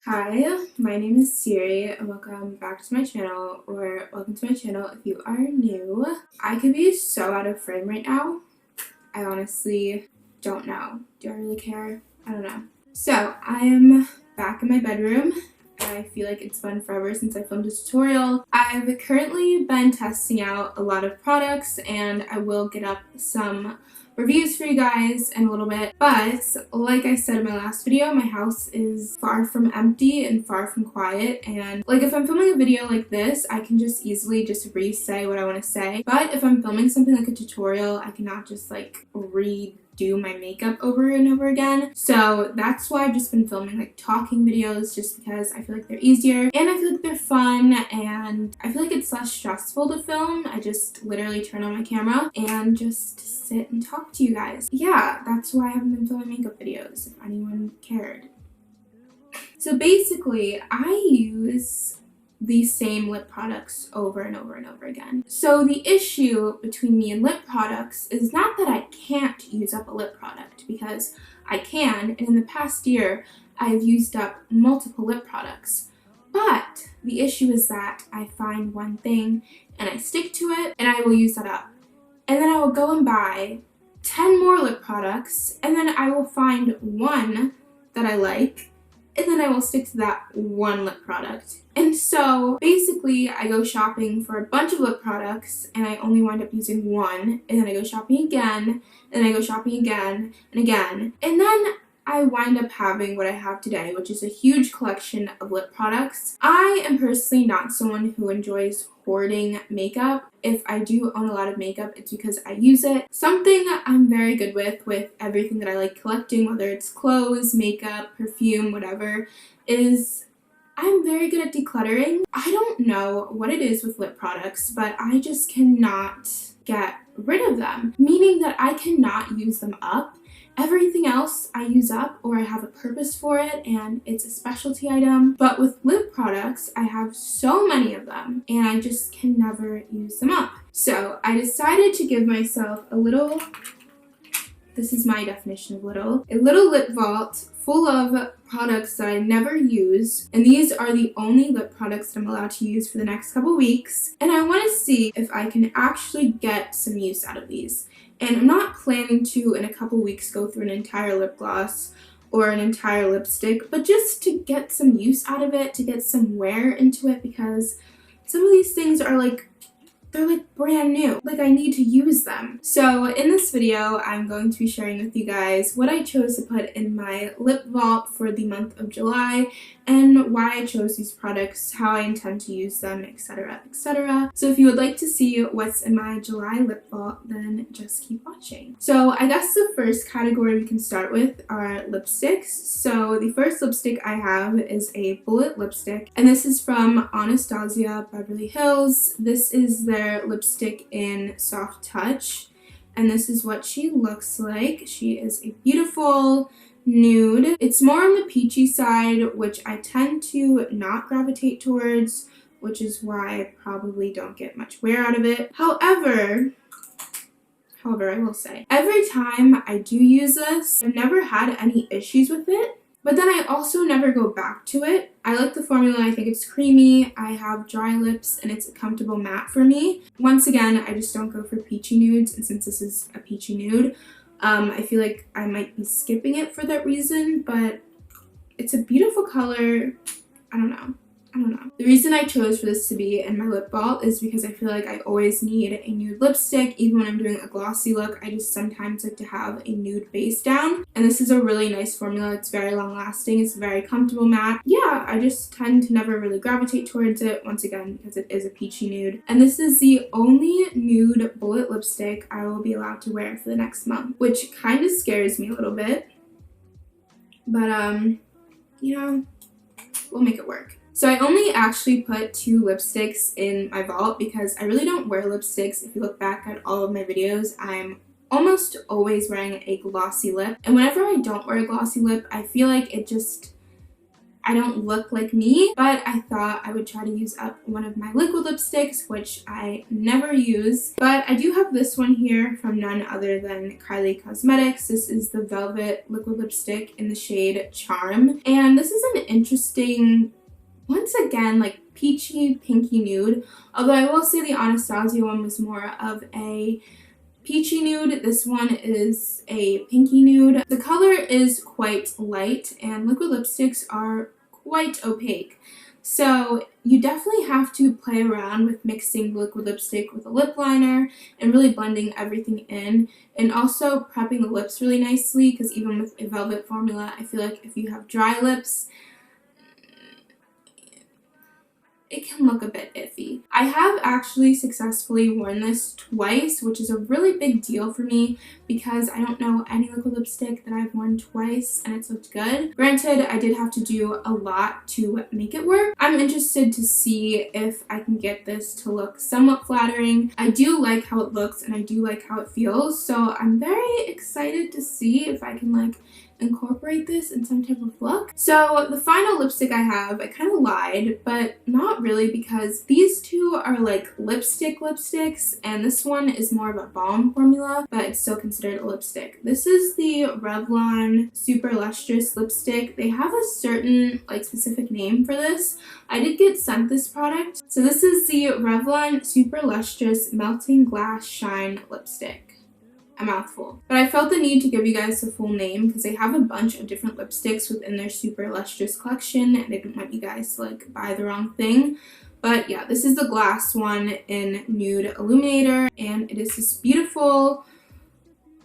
Hi, my name is Sirri and welcome back to my channel, or welcome to my channel if you are new. I could be so out of frame right now. I honestly don't know. Do I really care? I don't know. So I am back in my bedroom. I feel like it's been forever since I filmed a tutorial. I've currently been testing out a lot of products and I will get up some reviews for you guys in a little bit, but like I said in my last video, my house is far from empty and far from quiet, and like if I'm filming a video like this, I can just easily just re-say what I want to say, but if I'm filming something like a tutorial, I cannot just like redo my makeup over and over again. So that's why I've just been filming like talking videos, just because I feel like they're easier and I feel like they're fun and I feel like it's less stressful to film. I just literally turn on my camera and just sit and talk to you guys. Yeah, that's why I haven't been filming makeup videos, if anyone cared. So basically, I use these same lip products over and over and over again. So the issue between me and lip products is not that I can't use up a lip product, because I can, and in the past year I've used up multiple lip products. But the issue is that I find one thing and I stick to it and I will use that up. And then I will go and buy 10 more lip products, and then I will find one that I like, and then I will stick to that one lip product. And so basically I go shopping for a bunch of lip products and I only wind up using one, and then I go shopping again, and then I go shopping again and again. And then I wind up having what I have today, which is a huge collection of lip products. I am personally not someone who enjoys hoarding makeup. If I do own a lot of makeup, it's because I use it. Something I'm very good with everything that I like collecting, whether it's clothes, makeup, perfume, whatever, is I'm very good at decluttering. I don't know what it is with lip products, but I just cannot get rid of them, meaning that I cannot use them up. Everything else I use up, or I have a purpose for it and it's a specialty item. But with lip products, I have so many of them and I just can never use them up. So I decided to give myself a little, this is my definition of little, a little lip vault full of products that I never use, and these are the only lip products that I'm allowed to use for the next couple weeks, and I want to see if I can actually get some use out of these. And I'm not planning to, in a couple weeks, go through an entire lip gloss or an entire lipstick, but just to get some use out of it, to get some wear into it, because some of these things are like, they're like brand new. Like, I need to use them. So in this video, I'm going to be sharing with you guys what I chose to put in my lip vault for the month of July, and why I chose these products, how I intend to use them, etc, etc. So if you would like to see what's in my July lip vault, then just keep watching. So I guess the first category we can start with are lipsticks. So the first lipstick I have is a bullet lipstick, and this is from Anastasia Beverly Hills. This is their lipstick in Soft Touch, and this is what she looks like. She is a beautiful nude. It's more on the peachy side, which I tend to not gravitate towards, which is why I probably don't get much wear out of it. However, I will say, every time I do use this, I've never had any issues with it, but then I also never go back to it. I like the formula. I think it's creamy. I have dry lips and it's a comfortable matte for me. Once again, I just don't go for peachy nudes, and since this is a peachy nude, I feel like I might be skipping it for that reason, but it's a beautiful color. I don't know. The reason I chose for this to be in my lip vault is because I feel like I always need a nude lipstick. Even when I'm doing a glossy look, I just sometimes like to have a nude base down. And this is a really nice formula. It's very long lasting. It's very comfortable matte. Yeah, I just tend to never really gravitate towards it, once again, because it is a peachy nude. And this is the only nude bullet lipstick I will be allowed to wear for the next month, which kind of scares me a little bit. But, you know, we'll make it work. So I only actually put 2 lipsticks in my vault because I really don't wear lipsticks. If you look back at all of my videos, I'm almost always wearing a glossy lip. And whenever I don't wear a glossy lip, I feel like it just I don't look like me, but I thought I would try to use up one of my liquid lipsticks, which I never use. But I do have this one here from none other than Kylie Cosmetics. This is the Velvet Liquid Lipstick in the shade Charm. And this is an interesting, once again, like peachy pinky nude. Although I will say the Anastasia one was more of a peachy nude. This one is a pinky nude. The color is quite light and liquid lipsticks are quite opaque. So you definitely have to play around with mixing liquid lipstick with a lip liner and really blending everything in, and also prepping the lips really nicely, because even with a velvet formula, I feel like if you have dry lips, it can look a bit iffy. I have actually successfully worn this twice, which is a really big deal for me because I don't know any liquid lipstick that I've worn twice and it's looked good. Granted, I did have to do a lot to make it work. I'm interested to see if I can get this to look somewhat flattering. I do like how it looks and I do like how it feels, so I'm very excited to see if I can like incorporate this in some type of look. So the final lipstick I have, I kind of lied, but not really, because these two are like lipsticks, and this one is more of a balm formula, but it's still considered a lipstick. This is the Revlon Super Lustrous lipstick. They have a certain like specific name for this. I did get sent this product. So this is the Revlon Super Lustrous Melting Glass Shine lipstick. A mouthful. But I felt the need to give you guys the full name because they have a bunch of different lipsticks within their Super Lustrous collection, and I didn't want you guys to like buy the wrong thing. But yeah, this is the glass one in Nude Illuminator, and it is this beautiful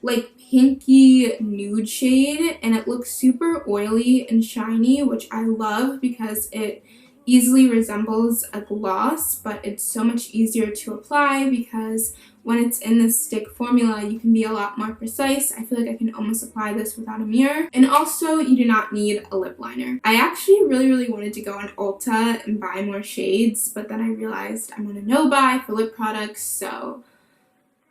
like pinky nude shade, and it looks super oily and shiny, which I love because it easily resembles a gloss, but it's so much easier to apply because when it's in this stick formula, you can be a lot more precise. I feel like I can almost apply this without a mirror. And also, you do not need a lip liner. I actually really wanted to go on Ulta and buy more shades, but then I realized I'm on a no-buy for lip products, so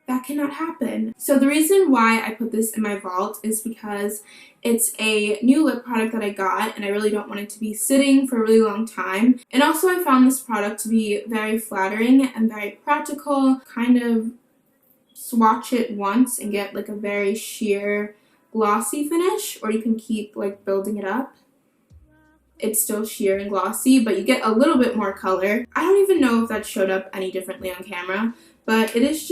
that cannot happen. So the reason why I put this in my vault is because it's a new lip product that I got, and I really don't want it to be sitting for a really long time. And also I found this product to be very flattering and very practical. Kind of swatch it once and get like a very sheer glossy finish, or you can keep like building it up. It's still sheer and glossy, but you get a little bit more color. I don't even know if that showed up any differently on camera, but it is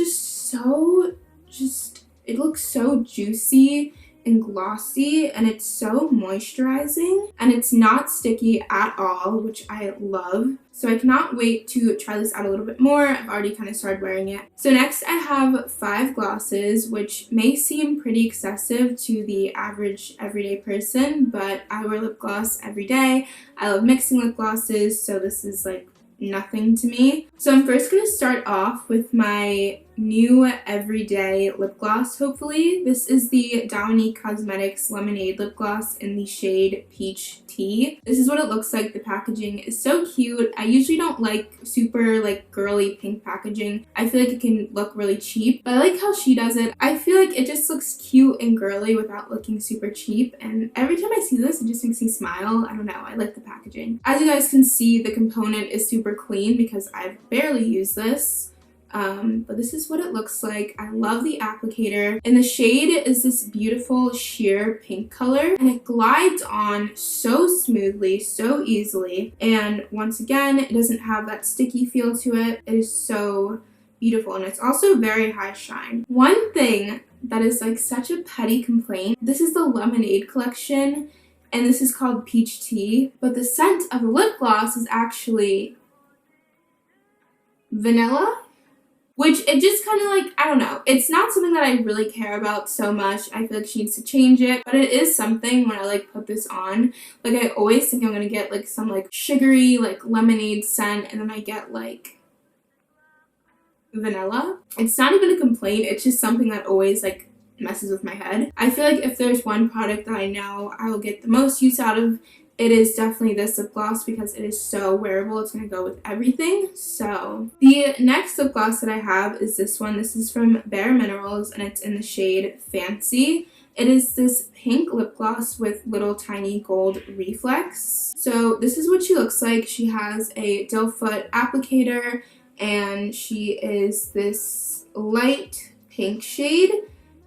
it looks so juicy and glossy, and it's so moisturizing, and it's not sticky at all, which I love. So I cannot wait to try this out a little bit more. I've already kind of started wearing it. So next I have 5 glosses, which may seem pretty excessive to the average everyday person, but I wear lip gloss every day. I love mixing lip glosses, so this is like nothing to me. So I'm first going to start off with my new everyday lip gloss, hopefully. This is the Dominique Cosmetics Lemonade lip gloss in the shade Peach Tea. This is what it looks like. The packaging is so cute. I usually don't like super like girly pink packaging. I feel like it can look really cheap, but I like how she does it. I feel like it just looks cute and girly without looking super cheap, and every time I see this, it just makes me smile. I don't know, I like the packaging. As you guys can see, the component is super clean because I've barely used this. But this is what it looks like. I love the applicator, and the shade is this beautiful sheer pink color, and it glides on so smoothly, so easily, and once again, it doesn't have that sticky feel to it. It is so beautiful, and it's also very high shine. One thing that is like such a petty complaint, this is the Lemonade collection, and this is called Peach Tea, but the scent of the lip gloss is actually vanilla, which it just kind of like, I don't know. It's not something that I really care about so much. I feel like she needs to change it, but it is something when I like put this on. Like I always think I'm going to get like some like sugary like lemonade scent, and then I get like vanilla. It's not even a complaint. It's just something that always like messes with my head. I feel like if there's one product that I know I will get the most use out of, it is definitely this lip gloss because it is so wearable. It's going to go with everything. So the next lip gloss that I have is this one. This is from Bare Minerals, and it's in the shade Fancy. It is this pink lip gloss with little tiny gold reflex. So this is what she looks like. She has a doe foot applicator and she is this light pink shade.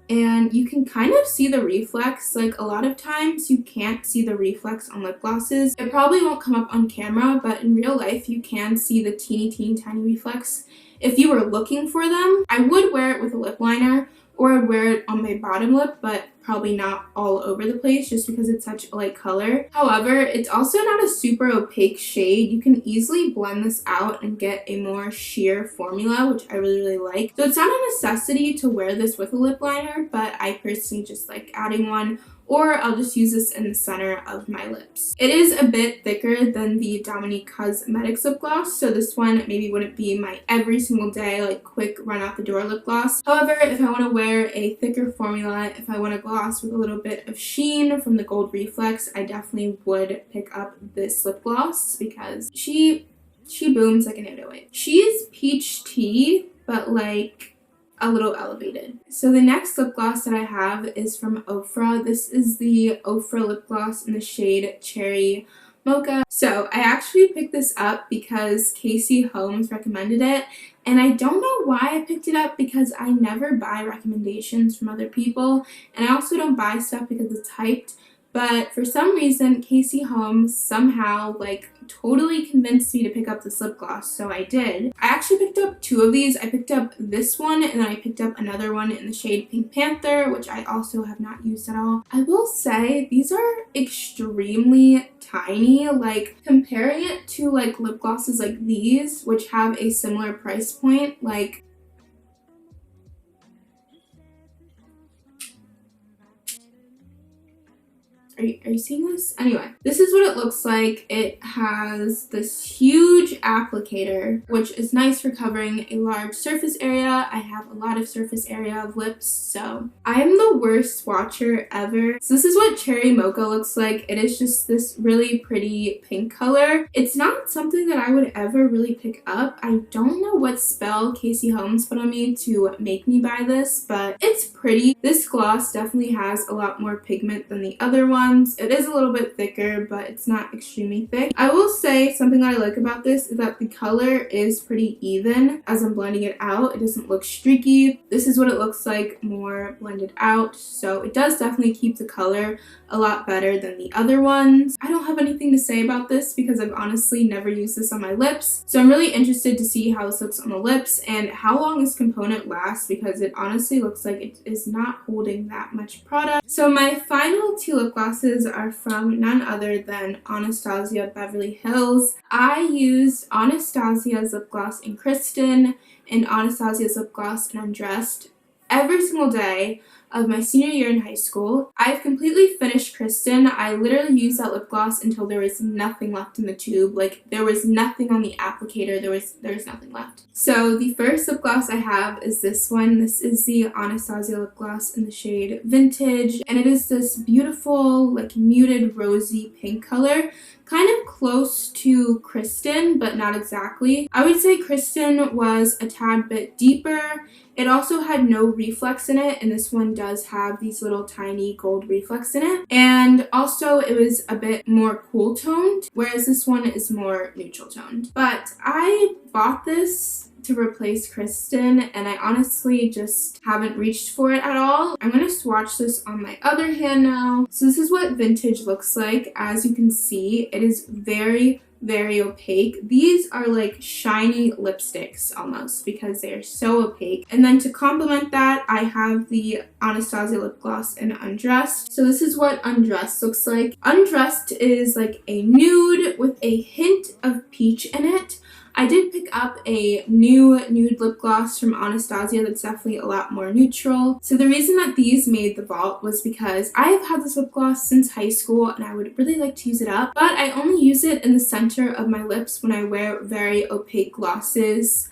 And you can kind of see the reflex. Like, a lot of times you can't see the reflex on lip glosses. It probably won't come up on camera, but in real life you can see the teeny tiny reflex if you were looking for them. I would wear it with a lip liner, or I'd wear it on my bottom lip, but probably not all over the place just because it's such a light color. However, it's also not a super opaque shade. You can easily blend this out and get a more sheer formula, which I really like. So it's not a necessity to wear this with a lip liner, but I personally just like adding one, or I'll just use this in the center of my lips. It is a bit thicker than the Dominique Cosmetics lip gloss, so this one maybe wouldn't be my every single day, like quick run out the door lip gloss. However, if I want to wear a thicker formula, if I want a gloss with a little bit of sheen from the gold reflex, I definitely would pick up this lip gloss because she booms like an 808. She's peach tea, but like a little elevated. So the next lip gloss that I have is from Ofra. This is the Ofra lip gloss in the shade Cherry Mocha. So I actually picked this up because Casey Holmes recommended it, and I don't know why I picked it up because I never buy recommendations from other people, and I also don't buy stuff because it's hyped. But for some reason, Casey Holmes somehow like totally convinced me to pick up this lip gloss, so I did. I actually picked up two of these. I picked up this one and then I picked up another one in the shade Pink Panther, which I also have not used at all. I will say these are extremely tiny. Like, comparing it to like lip glosses like these, which have a similar price point, like Are you seeing this? Anyway, this is what it looks like. It has this huge applicator, which is nice for covering a large surface area. I have a lot of surface area of lips, so I am the worst swatcher ever. So this is what Cherry Mocha looks like. It is just this really pretty pink color. It's not something that I would ever really pick up. I don't know what spell Casey Holmes put on me to make me buy this, but it's pretty. This gloss definitely has a lot more pigment than the other one. It is a little bit thicker, but it's not extremely thick. I will say something that I like about this is that the color is pretty even as I'm blending it out. It doesn't look streaky. This is what it looks like more blended out, so it does definitely keep the color a lot better than the other ones. I don't have anything to say about this because I've honestly never used this on my lips, so I'm really interested to see how this looks on the lips and how long this component lasts because it honestly looks like it is not holding that much product. So my final two lip glosses are from none other than Anastasia Beverly Hills. I used Anastasia's lip gloss in Kristen and Anastasia's lip gloss in Undressed every single day of my senior year in high school. I've completely finished Kristen. I literally used that lip gloss until there was nothing left in the tube. Like, there was nothing on the applicator. There was nothing left. So the first lip gloss I have is this one. This is the Anastasia lip gloss in the shade Vintage, and it is this beautiful, like, muted rosy pink color. Kind of close to Kristen, but not exactly. I would say Kristen was a tad bit deeper. It also had no reflex in it, and this one does have these little tiny gold reflex in it. And also it was a bit more cool toned, whereas this one is more neutral toned. But I bought this to replace Kristen, and I honestly just haven't reached for it at all. I'm going to swatch this on my other hand now. So this is what Vintage looks like. As you can see, it is very opaque. These are like shiny lipsticks almost because they are so opaque. And then to complement that, I have the Anastasia lip gloss in Undressed. So this is what Undressed looks like. Undressed is like a nude with a hint of peach in it. I did pick up a new nude lip gloss from Anastasia that's definitely a lot more neutral. So the reason that these made the vault was because I have had this lip gloss since high school and I would really like to use it up, but I only use it in the center of my lips when I wear very opaque glosses,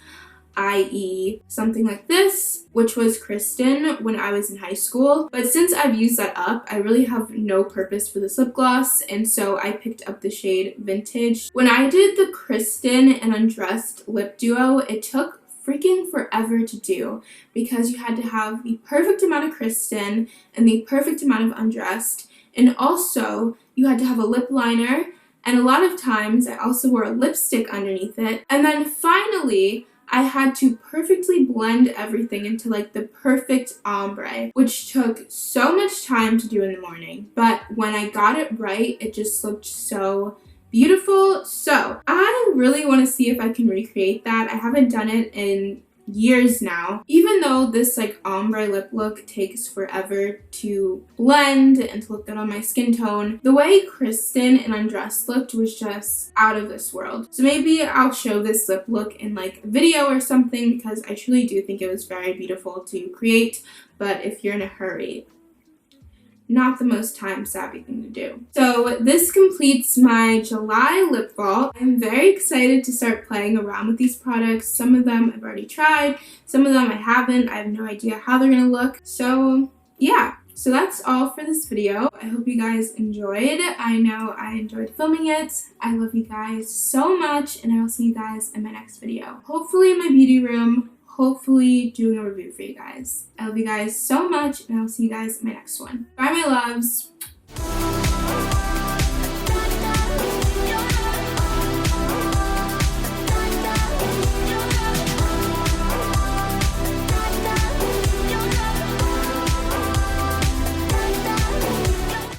i.e. something like this, which was Kristen when I was in high school. But since I've used that up, I really have no purpose for this lip gloss, and so I picked up the shade Vintage. When I did the Kristen and Undressed lip duo, it took freaking forever to do because you had to have the perfect amount of Kristen and the perfect amount of Undressed, and also you had to have a lip liner, and a lot of times I also wore a lipstick underneath it, and then finally I had to perfectly blend everything into like the perfect ombre, which took so much time to do in the morning, but when I got it right, it just looked so beautiful. So I really want to see if I can recreate that. I haven't done it in years now. Even though this like ombre lip look takes forever to blend and to look good on my skin tone, the way Kristen and Undressed looked was just out of this world. So maybe I'll show this lip look in like a video or something because I truly do think it was very beautiful to create, but if you're in a hurry, not the most time-savvy thing to do. So this completes my July lip vault. I'm very excited to start playing around with these products. Some of them I've already tried, some of them I haven't. I have no idea how they're gonna look. So yeah, so that's all for this video. I hope you guys enjoyed. I know I enjoyed filming it. I love you guys so much, and I will see you guys in my next video. Hopefully in my beauty room, hopefully doing a review for you guys. I love you guys so much, and I'll see you guys in my next one. Bye, my loves.